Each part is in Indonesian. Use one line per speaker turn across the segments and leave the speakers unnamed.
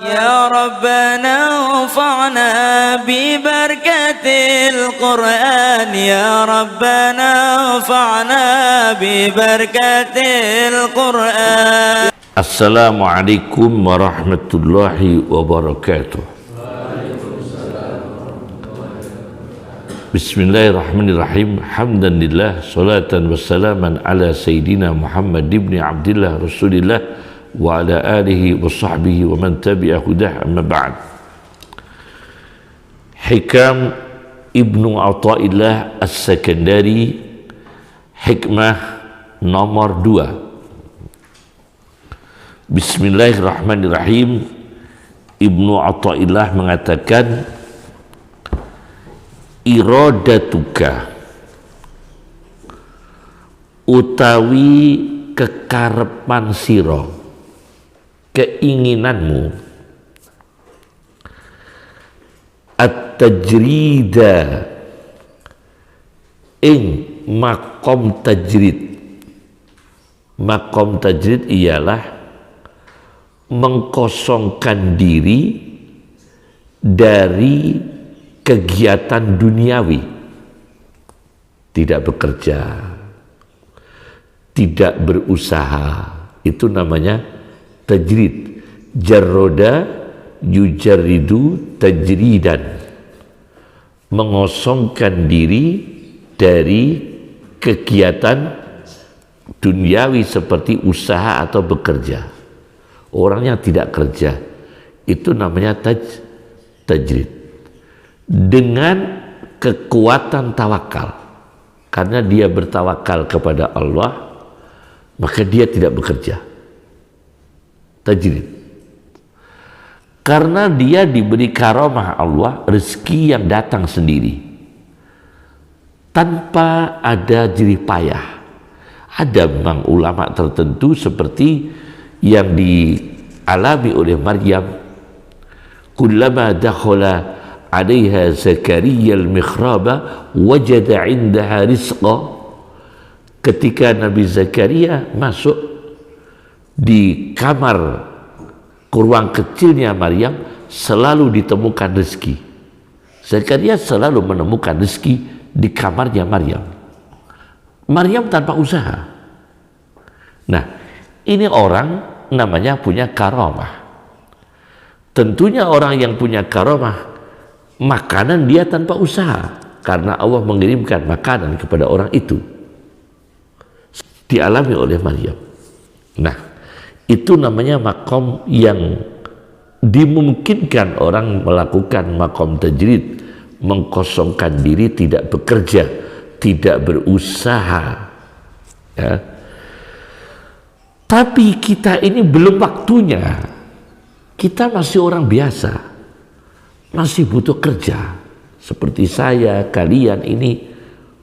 يا ربنا انفعنا ببركة القرآن يا ربنا انفعنا ببركة القرآن.
Assalamualaikum warahmatullahi wabarakatuh. Bismillahirrahmanirrahim. Hamdanillah, salatan wassalaman ala sayyidina Muhammad ibn Abdillah Rasulillah wa ala alihi wa sahbihi wa man tabi'a hudah, amma ba'd. Hikam Ibnu Athaillah As-Sakandari, hikmah nomor 2. Bismillahirrahmanirrahim. Ibnu Athaillah mengatakan, iradatuka utawi kekarepan sira, keinginanmu, at-tajrida ing makom tajrid. Makom tajrid ialah mengkosongkan diri dari kegiatan duniawi, tidak bekerja, tidak berusaha, itu namanya tajrid. Jarroda yujarridu tajridan, mengosongkan diri dari kegiatan duniawi seperti usaha atau bekerja. Orang yang tidak kerja itu namanya tajrid. Dengan kekuatan tawakal, karena dia bertawakal kepada Allah, maka dia tidak bekerja. Tajrid. Karena dia diberi karamah Allah, rezeki yang datang sendiri tanpa ada jerih payah. Ada memang ulama tertentu seperti yang dialami oleh Maryam, kullama dakhala 'alaiha Zakaria al-mikhraba wajada 'indaha rizqa. Ketika Nabi Zakaria masuk di kamar ruang kecilnya Maryam, selalu ditemukan rezeki. Zakaria selalu menemukan rezeki di kamarnya Maryam. Maryam tanpa usaha. Nah, ini orang namanya punya karamah. Tentunya orang yang punya karamah, makanan dia tanpa usaha, karena Allah mengirimkan makanan kepada orang itu. Dialami oleh Maryam. Nah, itu namanya makom yang dimungkinkan orang melakukan makom tajrid, mengkosongkan diri, tidak bekerja, tidak berusaha, ya. Tapi kita ini belum waktunya. Kita masih orang biasa, masih butuh kerja. Seperti saya, kalian ini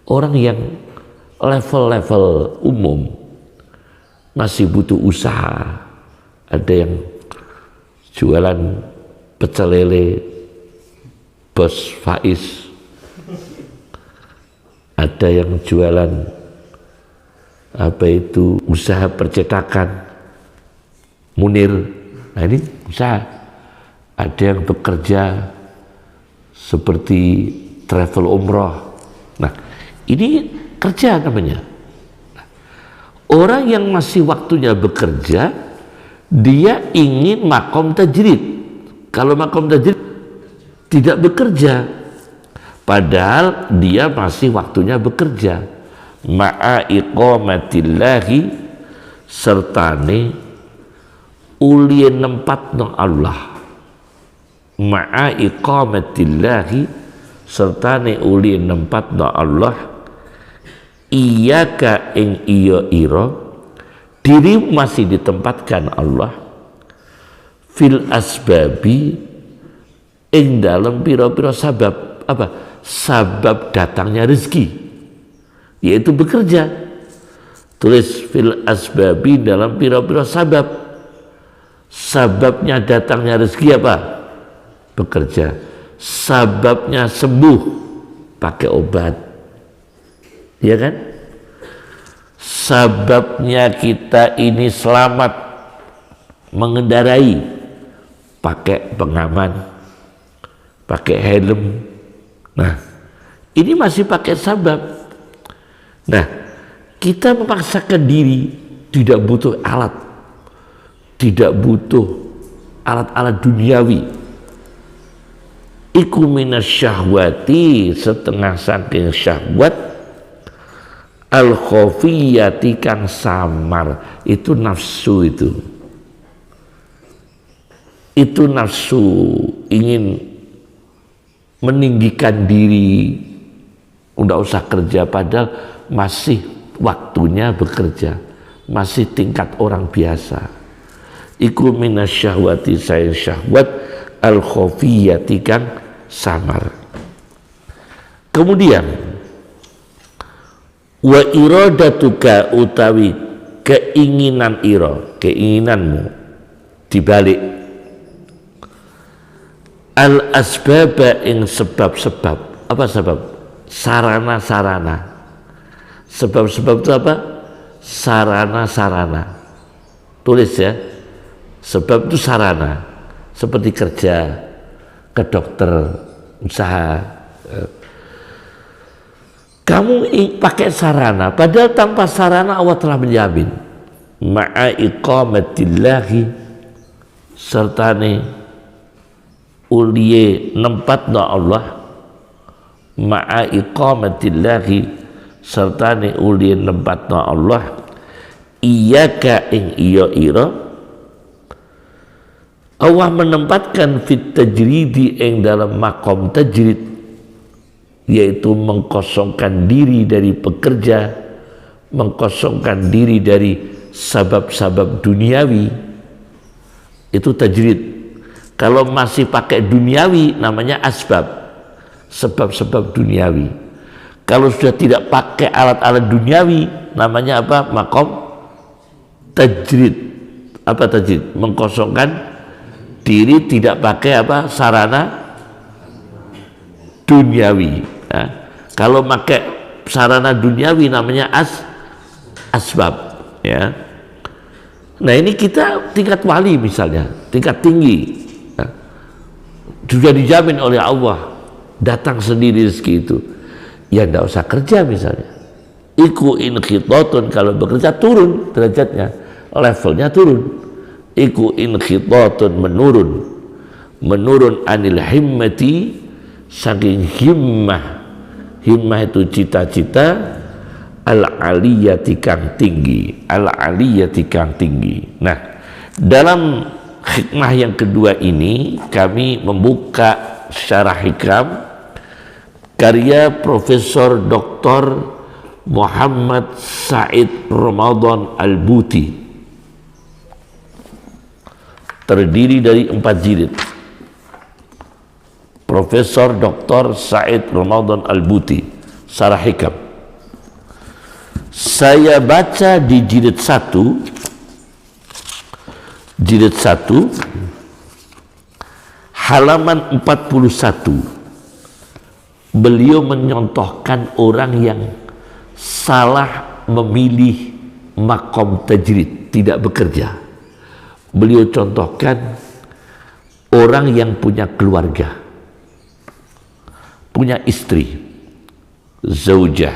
orang yang level-level umum, masih butuh usaha. Ada yang jualan pecel lele, Bos Faiz. Ada yang jualan usaha percetakan, Munir. Nah, ini usaha. Ada yang bekerja seperti travel umroh. Nah, ini kerja namanya. Orang yang masih waktunya bekerja, dia ingin makom tajrid. Kalau makom tajrid tidak bekerja, padahal dia masih waktunya bekerja. Ma'a iqamatillahi, sertane ulien nempatno Allah. Ma'a iqamatillahi, sertane ulien nempatno Allah. Iyaka ing iya ira, diri masih ditempatkan Allah, fil asbabi ing dalam pira-pira sabab. Apa? Sabab datangnya rezeki, yaitu bekerja. Tulis fil asbabi dalam pira-pira sabab. Sababnya datangnya rezeki apa? Bekerja. Sababnya sembuh, pakai obat, ya kan? Sababnya kita ini selamat mengendarai, pakai pengaman, pakai helm. Nah, ini masih pakai sabab. Nah, kita memaksakan diri, tidak butuh alat, tidak butuh alat-alat duniawi. Iku minas syahwati, setengah saking syahwat, al khofiyati kang samar, itu nafsu itu nafsu ingin meninggikan diri, udah usah kerja, padahal masih waktunya bekerja, masih tingkat orang biasa. Iku minas syahwati, saya syahwat al khofiyati kang samar. Kemudian wa iradatuka, utawi keinginan keinginanmu dibalik al asbaba ing sebab-sebab. Apa sebab? Sarana-sarana. Sebab-sebab itu apa? Sarana-sarana. Tulis ya, sebab itu sarana, seperti kerja, ke dokter, usaha. Kamu pakai sarana, padahal tanpa sarana Allah telah menjamin. Ma'a iqamatillahi, sertane uliye nempatna Allah, ma'a iqamatillahi, sertane uliye nempatna Allah, iyyaka ing iya ira, Allah menempatkan fit tajridi ing dalam makom tajrid, yaitu mengkosongkan diri dari pekerja, mengkosongkan diri dari sabab-sabab duniawi. Itu tajrid. Kalau masih pakai duniawi namanya asbab, sebab-sebab duniawi. Kalau sudah tidak pakai alat-alat duniawi namanya apa? Makom tajrid. Apa tajrid? Mengkosongkan diri, tidak pakai apa? Sarana duniawi. Nah, kalau pakai sarana duniawi namanya asbab, ya. Nah, ini kita tingkat wali misalnya, tingkat tinggi, sudah dijamin oleh Allah, datang sendiri rezeki itu, ya tidak usah kerja misalnya. Iku in khitatun, kalau bekerja turun derajatnya, levelnya turun. Iku in khitatun, menurun anil himmati, saking himmah itu cita-cita, al-aliyati kang tinggi, al-aliyati kang tinggi. Nah, dalam hikmah yang kedua ini kami membuka syarah hikam karya Profesor Dr. Muhammad Said Ramadan Al-Buti, terdiri dari 4 jilid. Profesor Dr. Said Ramadan Al-Buti, syarah hikam. Saya baca di jilid 1 halaman 41. Beliau menyontohkan orang yang salah memilih makom tajrid, tidak bekerja. Beliau contohkan orang yang punya keluarga, punya istri, zaujah,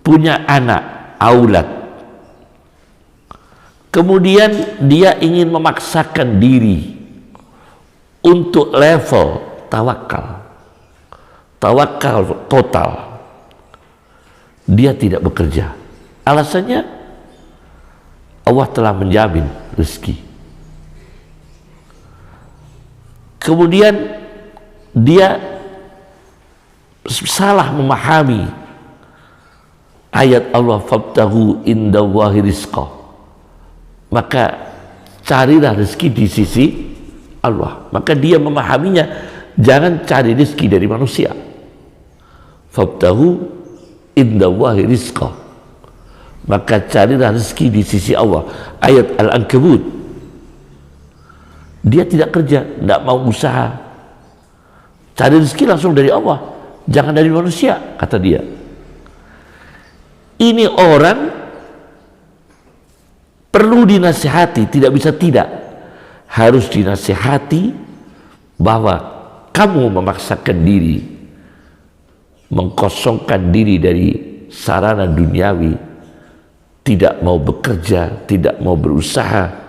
punya anak, aulad. Kemudian dia ingin memaksakan diri untuk level tawakal total. Dia tidak bekerja. Alasannya Allah telah menjamin rezeki. Kemudian dia salah memahami ayat Allah, fabtaghu indallahi rizqa, maka carilah rezeki di sisi Allah. Maka dia memahaminya, jangan cari rezeki dari manusia. Fabtaghu indallahi rizqa, maka carilah rezeki di sisi Allah. Ayat Al-Ankabut. Dia tidak kerja, tidak mau usaha, cari rezeki langsung dari Allah, jangan dari manusia, kata dia. Ini orang perlu dinasihati, tidak bisa tidak. harus dinasihati bahwa kamu memaksakan diri, mengkosongkan diri dari sarana duniawi, tidak mau bekerja, tidak mau berusaha.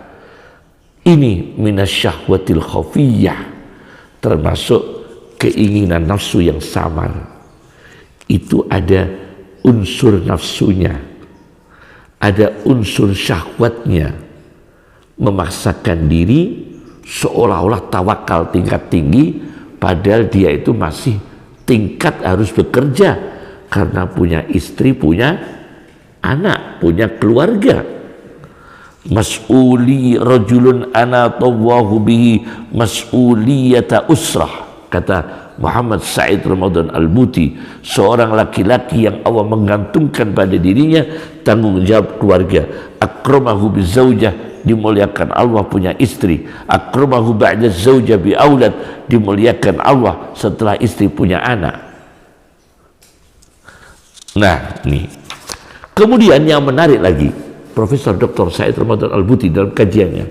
Ini minasyahwatil khafiyah, termasuk keinginan nafsu yang samar. Itu ada unsur nafsunya, ada unsur syahwatnya, memaksakan diri seolah-olah tawakal tingkat tinggi, padahal dia itu masih tingkat harus bekerja karena punya istri, punya anak, punya keluarga. Mas'uli rajulun ana tawahu bihi mas'uliyata usrah, kata Muhammad Said Ramadan Al-Buti, seorang laki-laki yang Allah menggantungkan pada dirinya tanggung jawab keluarga. Akramahu bizaujah, dimuliakan Allah punya istri. Akramahu ba'da zaujah bi aulad, dimuliakan Allah setelah istri punya anak. Nah, nih. Kemudian yang menarik lagi, Profesor Dr. Said Ramadan Al-Buti dalam kajiannya,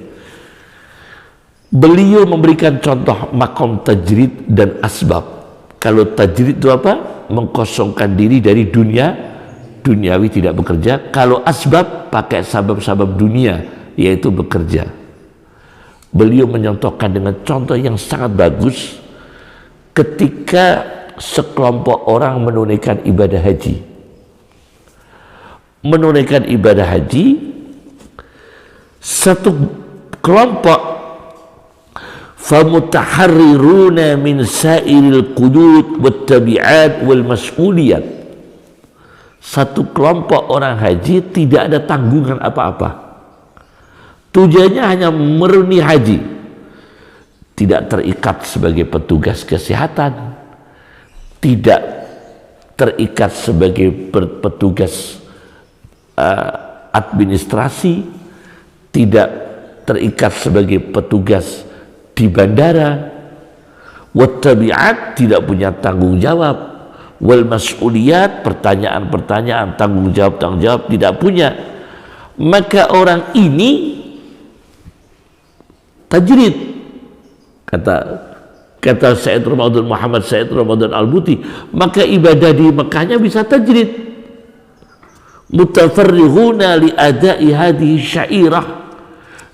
beliau memberikan contoh makom tajrid dan asbab. Kalau tajrid itu apa? Mengkosongkan diri dari duniawi, tidak bekerja. Kalau asbab, pakai sabab-sabab dunia, yaitu bekerja. Beliau menyontohkan dengan contoh yang sangat bagus ketika sekelompok orang menunaikan ibadah haji. Menunaikan ibadah haji, satu kelompok famutaharriruna min sairil qudud wat tabi'at wal mas'uliyat. Satu kelompok orang haji tidak ada tanggungan apa-apa. Tujuannya hanya meruni haji, tidak terikat sebagai petugas kesehatan, tidak terikat sebagai petugas administrasi, tidak terikat sebagai petugas di bandara. Wat tabi'at, tidak punya tanggung jawab. Wal mas'uliyat, pertanyaan-pertanyaan, tanggung jawab tidak punya. Maka orang ini tajrid, kata Said Ramadan, Muhammad Said Ramadan Al-Buti, maka ibadah di Mekahnya bisa tajrid. Mutafarrihuna li adai hadhihi syairah,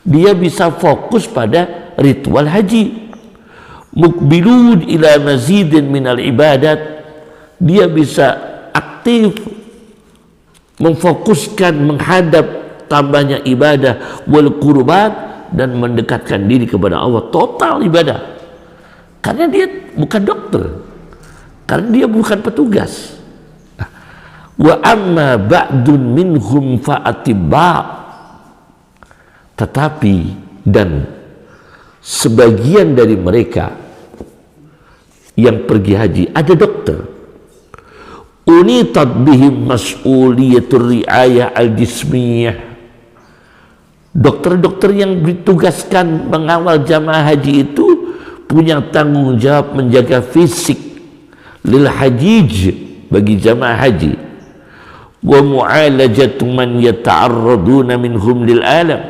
dia bisa fokus pada ritual haji. Mukbilun ila mazidin minal ibadat, dia bisa aktif memfokuskan menghadap tambahnya ibadah wal qurbat, dan mendekatkan diri kepada Allah, total ibadah. Karena dia bukan dokter, karena dia bukan petugas. Wa amma ba'dun minhum fa'atibba, tetapi dan sebagian dari mereka yang pergi haji ada dokter. Unitat bihim mas'uliyatur ri'ayah al-jismiyah, dokter-dokter yang ditugaskan mengawal jamaah haji itu punya tanggung jawab menjaga fisik lil hajij, bagi jamaah haji. Wa mu'alajatu man yata'arraduna minhum lil alam,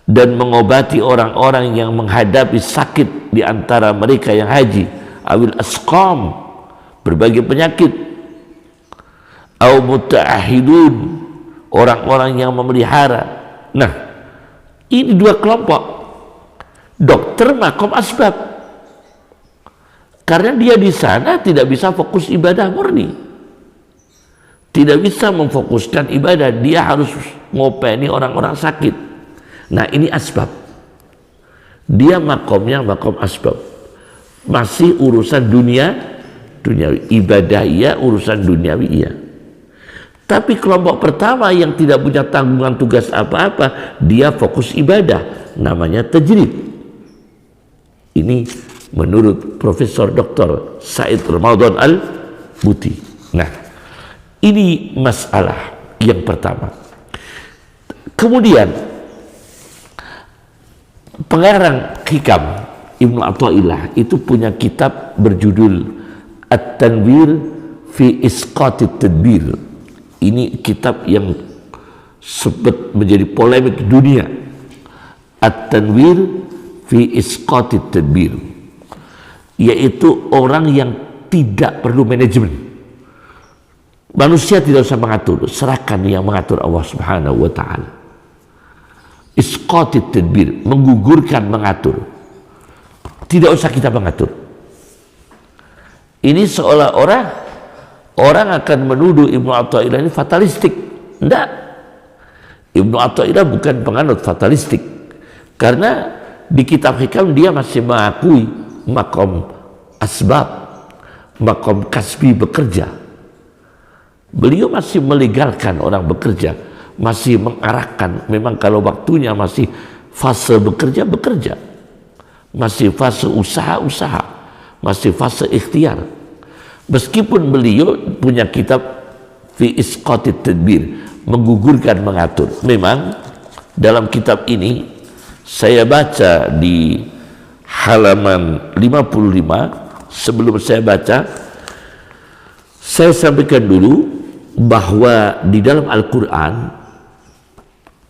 dan mengobati orang-orang yang menghadapi sakit di antara mereka yang haji. Awil asqam, berbagai penyakit. Au muta'ahidun, orang-orang yang memelihara. Nah, ini dua kelompok. Dokter makom asbab, karena dia di sana tidak bisa fokus ibadah murni, tidak bisa memfokuskan ibadah, dia harus ngopeni orang-orang sakit. Nah, ini asbab. Dia makomnya makom asbab, masih urusan duniawi. Ibadah iya, urusan duniawi iya. Tapi kelompok pertama yang tidak punya tanggungan tugas apa-apa, dia fokus ibadah, namanya tajrid. Ini menurut Profesor Dr. Said Ramadan Al-Buti. Nah, ini masalah yang pertama. Kemudian pengarang Hikam Ibnu Athaillah itu punya kitab berjudul At-Tanwir fi Isqatit Tadbir. Ini kitab yang sempat menjadi polemik dunia. At-Tanwir fi isqatid tadbir, yaitu orang yang tidak perlu manajemen. Manusia tidak usah mengatur, serahkan yang mengatur Allah Subhanahu wa taala. Isqatid tadbir, menggugurkan mengatur. Tidak usah kita mengatur. Ini seolah-olah orang akan menuduh Ibnu Athaillah ini fatalistik. Tidak. Ibnu Athaillah bukan penganut fatalistik. Karena di kitab hikam dia masih mengakui makom asbab, makom kasbi bekerja. Beliau masih melegalkan orang bekerja, masih mengarahkan. Memang kalau waktunya masih fase bekerja, bekerja. Masih fase usaha, masih fase ikhtiar. Meskipun beliau punya kitab fi isqatid tadbir, menggugurkan mengatur. Memang dalam kitab ini saya baca di halaman 55. Sebelum saya baca, saya sampaikan dulu bahwa di dalam Al-Quran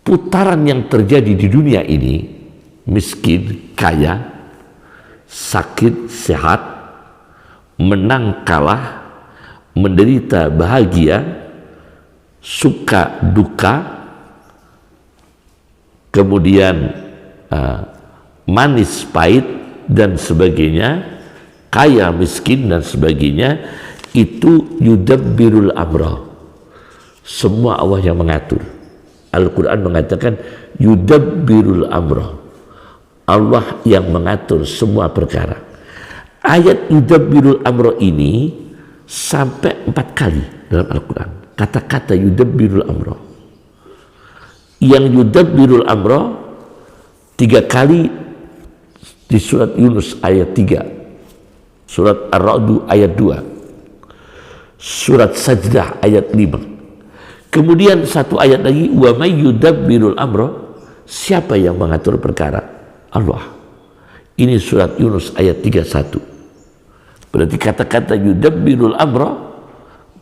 putaran yang terjadi di dunia ini, miskin, kaya, sakit, sehat, menang, kalah, menderita, bahagia, suka, duka, kemudian manis, pahit, dan sebagainya, kaya, miskin, dan sebagainya, itu yudabbirul amra. Semua Allah yang mengatur. Al-Quran mengatakan yudabbirul amra, Allah yang mengatur semua perkara. Ayat yudabbirul amra ini sampai 4 kali dalam Al-Quran. Kata-kata yudabbirul amra. Yang yudabbirul amra 3 kali di surat Yunus ayat 3, surat Ar-Ra'd ayat 2, surat Sajdah ayat 5. Kemudian satu ayat lagi, wa may yudabbirul amra, siapa yang mengatur perkara? Allah. Ini surat Yunus ayat 31. Berarti kata-kata yudabbirul amra,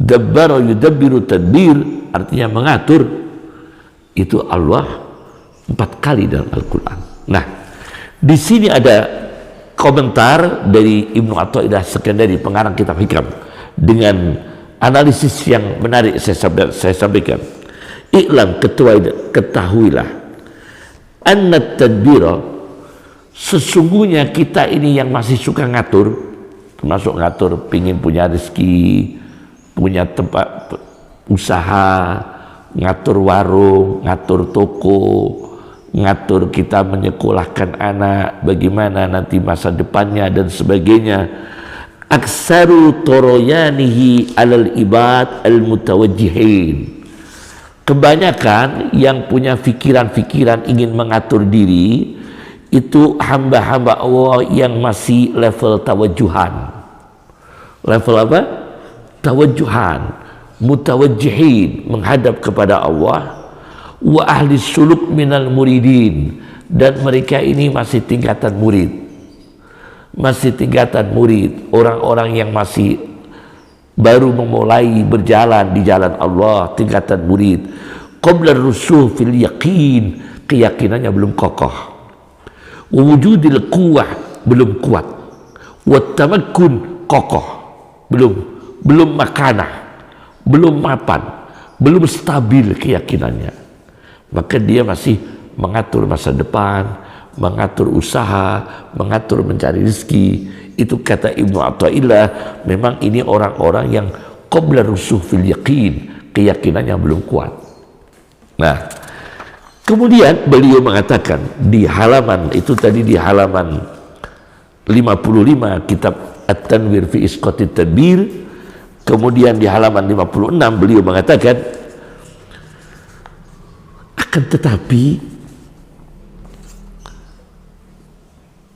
dabbara yudabbiru tadbir, artinya mengatur, itu Allah 4 kali dalam Al-Quran. Nah, di sini ada komentar dari Ibnu Athaillah Sekandari, pengarang kitab hikam, dengan analisis yang menarik saya sampaikan. I'lam, ketahuilah, anna tadbira, sesungguhnya kita ini yang masih suka ngatur, termasuk ngatur pingin punya rezeki, punya tempat usaha, ngatur warung, ngatur toko, ngatur kita menyekolahkan anak, bagaimana nanti masa depannya dan sebagainya. Aksaru toroyanihi alal ibad al mutawajjihin, kebanyakan yang punya pikiran-pikiran ingin mengatur diri itu hamba-hamba Allah yang masih level tawajuhan. Level apa? Tawajuhan, mutawajjihin, menghadap kepada Allah. Wa ahli suluk minal muridin, dan mereka ini masih tingkatan murid, masih tingkatan murid, orang-orang yang masih baru memulai berjalan di jalan Allah, tingkatan murid. Qabla rusuh fil yaqin, keyakinannya belum kokoh. Wa wujudil quwwah, belum kuat. Wa tamakkun, kokoh, belum makanah, belum mapan, belum stabil keyakinannya. Maka dia masih mengatur masa depan, mengatur usaha, mengatur mencari rezeki. Itu kata Ibnu Athaillah, memang ini orang-orang yang qabla rusuh fil yaqin, keyakinannya belum kuat. Nah, kemudian beliau mengatakan di halaman itu tadi, di halaman 55 kitab At-Tanwir fi Isqatid Tadbir, kemudian di halaman 56 beliau mengatakan, akan tetapi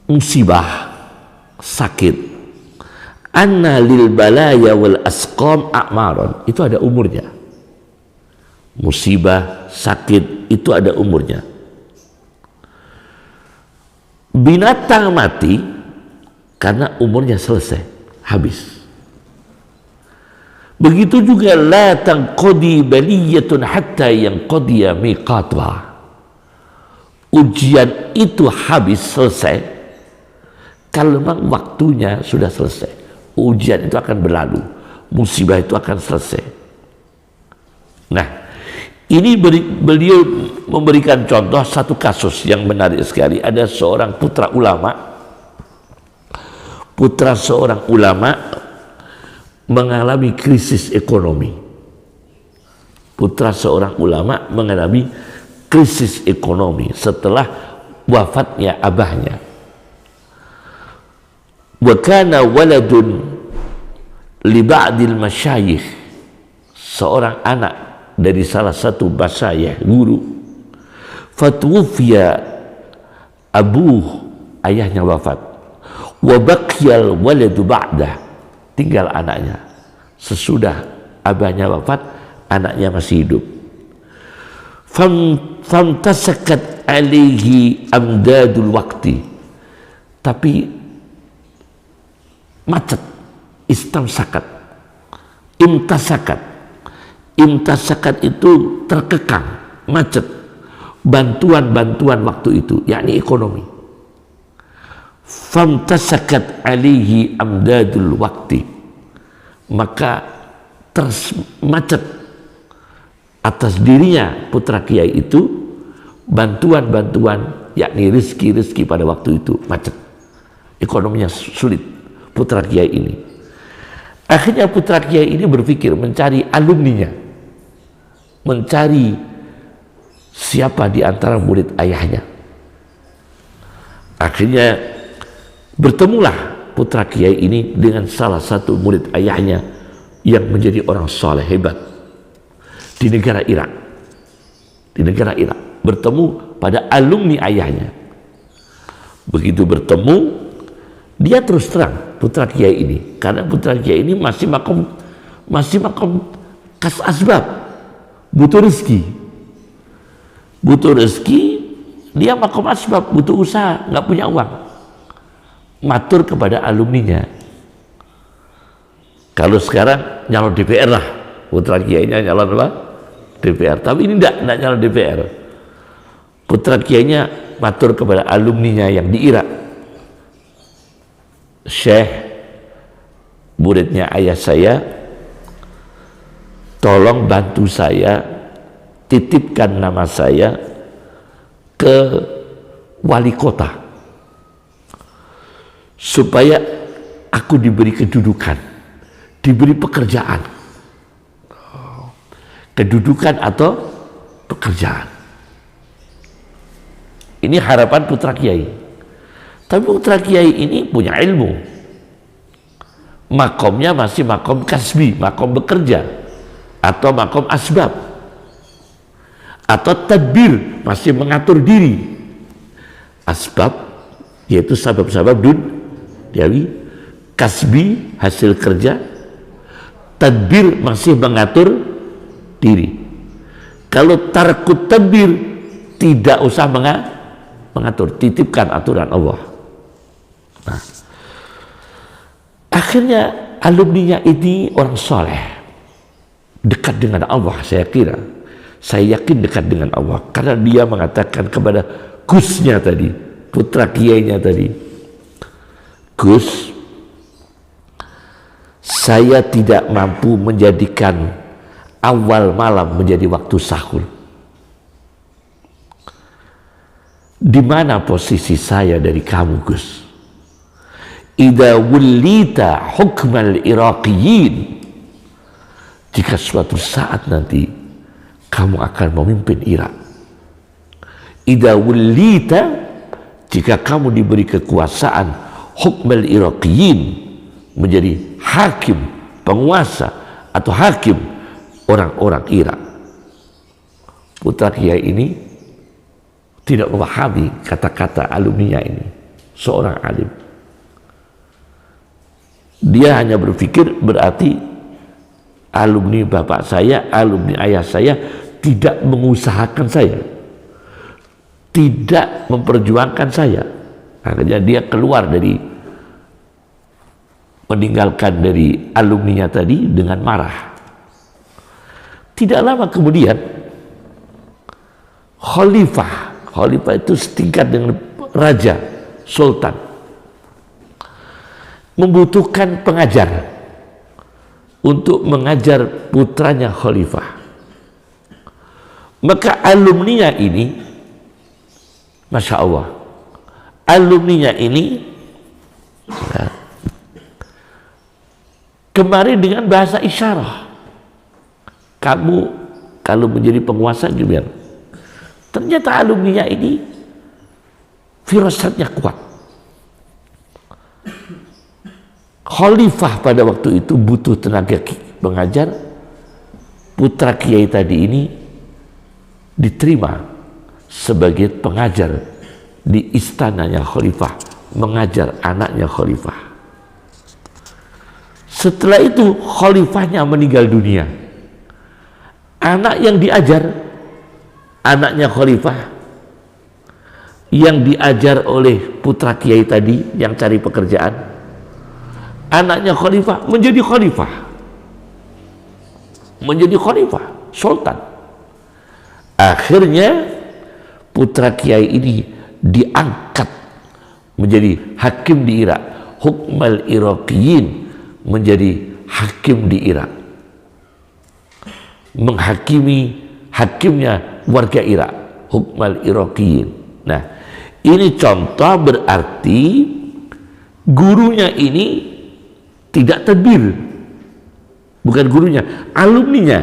musibah, sakit, anna lil balaya wal asqam a'maron, itu ada umurnya. Musibah, sakit, itu ada umurnya. Binatang mati karena umurnya selesai, habis. Begitu juga la tanqadi baliyatun hatta yanqadiya miqatuha. Ujian itu habis, selesai Kalau memang waktunya sudah selesai, ujian itu akan berlalu, musibah itu akan selesai. Nah, ini beliau memberikan contoh satu kasus yang menarik sekali. Ada seorang putra seorang ulama mengalami krisis ekonomi. Putra seorang ulama mengalami krisis ekonomi setelah wafatnya abahnya. Wa kana waladun li ba'dil masyayikh, seorang anak dari salah satu masyayikh, guru. Fatuwfiya abuh, ayahnya wafat. Wa baqiyal waladu ba'dah, tinggal anaknya. Sesudah abahnya wafat, anaknya masih hidup. Famtasakat alaihi amdadul waqti, tapi macet, imtasakat itu terkekang, macet bantuan waktu itu, yakni ekonomi. Famtasakat alaihi amdadul waqti, maka macet atas dirinya putra kiai itu bantuan, yakni rezeki pada waktu itu, macet, ekonominya sulit putra kiai ini. Akhirnya putra kiai ini berpikir mencari alumninya, mencari siapa di antara murid ayahnya. Akhirnya bertemulah putra kiai ini dengan salah satu murid ayahnya yang menjadi orang soleh hebat di negara Irak. Bertemu pada alumni ayahnya. Begitu bertemu, dia terus terang putra kiai ini, karena putra kiai ini masih makom kas asbab, butuh rezeki, dia makom asbab, butuh usaha, nggak punya uang. Matur kepada alumninya. Kalau sekarang nyalon DPR lah, putra kiainya nyalon apa? DPR. Tapi ini enggak nyalon DPR. Putra kiainya matur kepada alumninya yang di Irak. Syekh, muridnya ayah saya, tolong bantu saya, titipkan nama saya ke wali kota supaya aku diberi kedudukan, diberi pekerjaan, kedudukan atau pekerjaan. Ini harapan putra kiai. Tapi putra kiai ini punya ilmu, makomnya masih makom kasbi, makom bekerja, atau makom asbab, atau tadbir, masih mengatur diri. Asbab yaitu sabab-sabab duniawi, kasbi hasil kerja, tadbir masih mengatur diri. Kalau tarkut tadbir, tidak usah mengatur, titipkan aturan Allah. Nah, akhirnya alumninya ini orang soleh, dekat dengan Allah. Saya yakin dekat dengan Allah, karena dia mengatakan kepada Gusnya tadi, putra kiainya tadi, Gus, saya tidak mampu menjadikan awal malam menjadi waktu sahur. Di mana posisi saya dari kamu, Gus? Idza wulita hukmal Iraqiyin, jika suatu saat nanti kamu akan memimpin Irak. Idza wulita, jika kamu diberi kekuasaan hukmal Iraqiyin, menjadi hakim, penguasa atau hakim orang-orang Irak. Putra kiai ini tidak memahami kata-kata alumninya ini, seorang alim. Dia hanya berpikir berarti alumni bapak saya, alumni ayah saya tidak mengusahakan saya, tidak memperjuangkan saya. Akhirnya dia keluar dari, meninggalkan dari alumninya tadi dengan marah. Tidak lama kemudian khalifah itu setingkat dengan raja, sultan, membutuhkan pengajar untuk mengajar putranya khalifah. Maka alumninya ini, Masya Allah, alumninya ini kemarin dengan bahasa isyarat. Kamu kalau menjadi penguasa gimana? Ternyata alumninya ini firasatnya kuat. Khalifah pada waktu itu butuh tenaga pengajar. Putra kiai tadi ini diterima sebagai pengajar di istananya khalifah, mengajar anaknya khalifah. Setelah itu khalifahnya meninggal dunia. Anak yang diajar, anaknya khalifah, yang diajar oleh putra kiai tadi yang cari pekerjaan, anaknya khalifah menjadi sultan. Akhirnya putra kiai ini diangkat menjadi hakim di Irak, hukmal Iraqiyin, menjadi hakim di Irak, hakimnya warga Irak, hukmal Iraqiyin. Nah, ini contoh berarti gurunya ini tidak tadbir, bukan gurunya, alumninya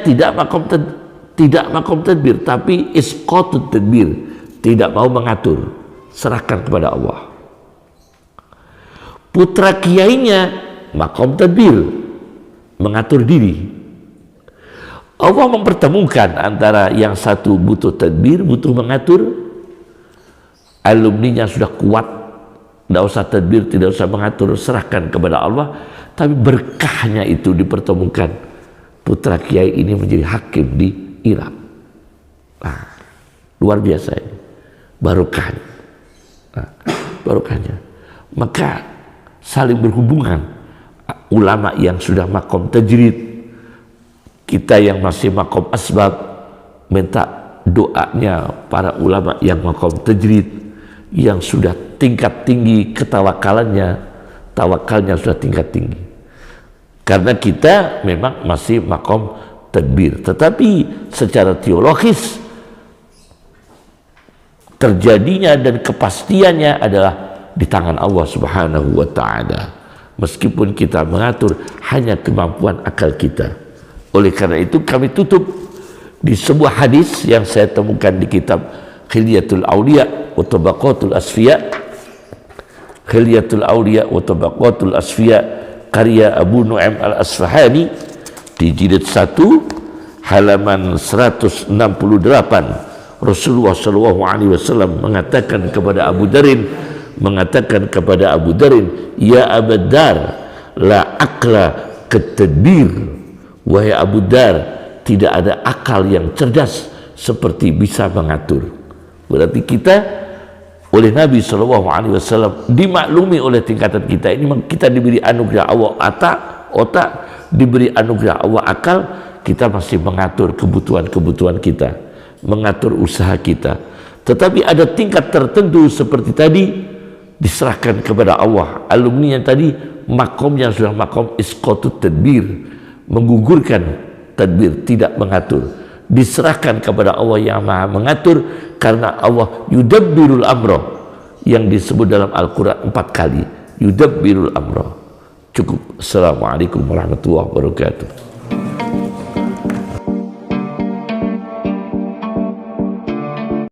tidak makom tadbir, tapi isqatut tadbir, tidak mau mengatur, serahkan kepada Allah. Putra kiainya makom tadbir, mengatur diri. Allah mempertemukan antara yang satu butuh tadbir, butuh mengatur, alumninya sudah kuat, tidak usah tadbir, tidak usah mengatur, serahkan kepada Allah. Tapi berkahnya itu dipertemukan, putra kiai ini menjadi hakim di Irak. Nah, luar biasa ini barokahnya. Barokahnya. Maka saling berhubungan, ulama yang sudah makom tajrid, kita yang masih makom asbab, minta doanya para ulama yang makom tajrid, yang sudah tingkat tinggi ketawakalannya, tawakalnya sudah tingkat tinggi. Karena kita memang masih makom tadbir, tetapi secara teologis terjadinya dan kepastiannya adalah di tangan Allah Subhanahu wa ta'ala, meskipun kita mengatur hanya kemampuan akal kita. Oleh karena itu kami tutup di sebuah hadis yang saya temukan di kitab Khilyatul Awliya wa Tabaqatul Asfiya, Khilyatul Awliya wa Tabaqatul Asfiya, karya Abu Nu'aim Al-Asfahani, di jilid 1 halaman 168. Rasulullah SAW mengatakan kepada Abu Darin, ya Abu Dar, la akla ketadbir. Wahai Abu Dar, tidak ada akal yang cerdas seperti bisa mengatur. Berarti kita oleh Nabi SAW dimaklumi oleh tingkatan kita ini. Kita diberi anugerah Allah otak, diberi anugerah Allah akal, kita masih mengatur kebutuhan kita, mengatur usaha kita. Tetapi ada tingkat tertentu seperti tadi, diserahkan kepada Allah. Alumni yang tadi makomnya sudah makom isqatut tadbir, menggugurkan tadbir, tidak mengatur, diserahkan kepada Allah yang maha mengatur. Karena Allah yudabbirul amro, yang disebut dalam Al-Quran 4 kali, yudabbirul amro. Cukup. Assalamualaikum warahmatullahi wabarakatuh.